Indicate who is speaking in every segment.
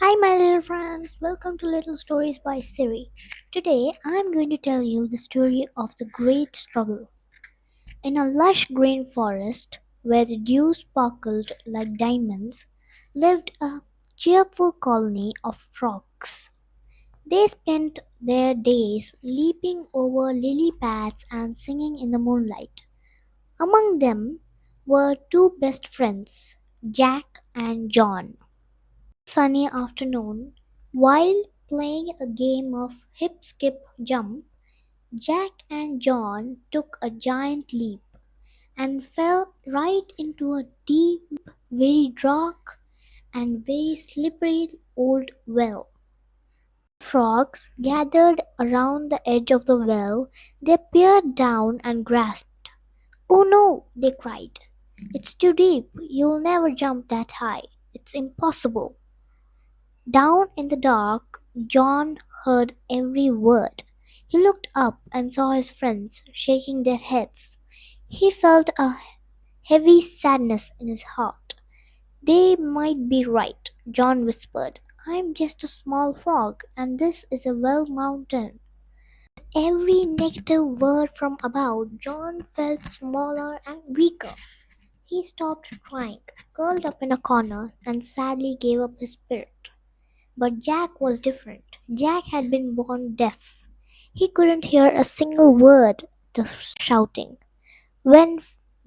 Speaker 1: Hi, my little friends. Welcome to Little Stories by Siri. Today, I'm going to tell you the story of the great struggle. In a lush green forest where the dew sparkled like diamonds, lived a cheerful colony of frogs. They spent their days leaping over lily pads and singing in the moonlight. Among them were two best friends, Jack and John. Sunny afternoon, while playing a game of hip skip jump, Jack and John took a giant leap and fell right into a deep, very dark, and very slippery old well. Frogs gathered around the edge of the well. They peered down and grasped. "Oh no!" they cried. "It's too deep. You'll never jump that high. It's impossible." Down in the dark, John heard every word. He looked up and saw his friends shaking their heads. He felt a heavy sadness in his heart. "They might be right," John whispered. "I'm just a small frog, and this is a well mountain." Every negative word from above, John felt smaller and weaker. He stopped trying, curled up in a corner, and sadly gave up his spirit. But Jack was different. Jack had been born deaf. He couldn't hear a single word the shouting. When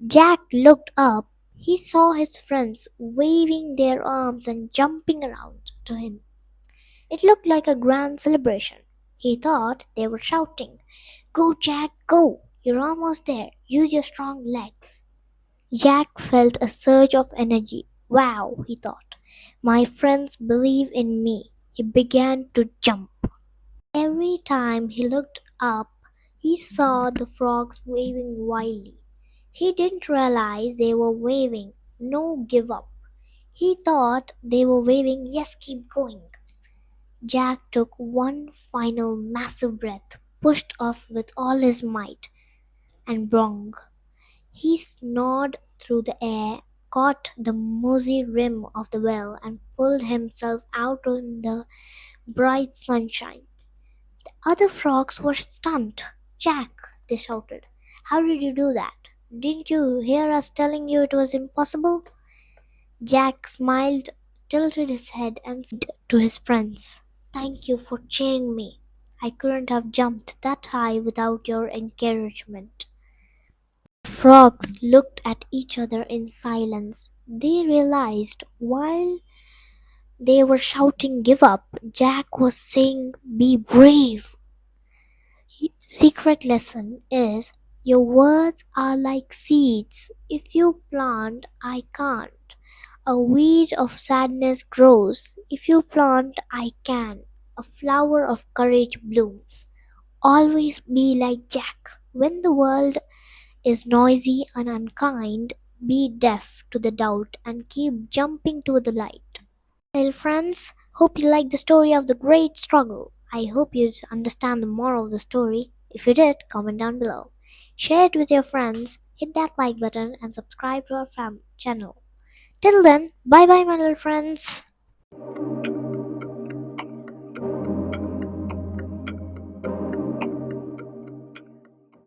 Speaker 1: Jack looked up, he saw his friends waving their arms and jumping around to him. It looked like a grand celebration. He thought they were shouting, "Go, Jack, go! You're almost there. Use your strong legs." Jack felt a surge of energy. "Wow," he thought. "My friends believe in me." He began to jump. Every time he looked up, he saw the frogs waving wildly. He didn't realize they were waving, "No, give up." He thought they were waving, "Yes, keep going." Jack took one final massive breath, pushed off with all his might, and brung. He snored through the air, caught the mossy rim of the well, and pulled himself out in the bright sunshine. Other frogs were stunned. "Jack," they shouted, "how did you do that? Didn't you hear us telling you it was impossible?" Jack smiled, tilted his head, and said to his friends, "Thank you for cheering me. I couldn't have jumped that high without your encouragement." Frogs looked at each other in silence. They realized while they were shouting "Give up," Jack was saying "Be brave." Secret lesson is your words are like seeds. If you plant, I can't. A weed of sadness grows. If you plant, I can. A flower of courage blooms. Always be like Jack. When the world is noisy and unkind, be deaf to the doubt and keep jumping to the light. Well, friends, hope you like the story of the great struggle. I hope you understand the moral of the story. If you did, comment down below. Share it with your friends, hit that like button, and subscribe to our channel. Till then, bye bye, my little friends.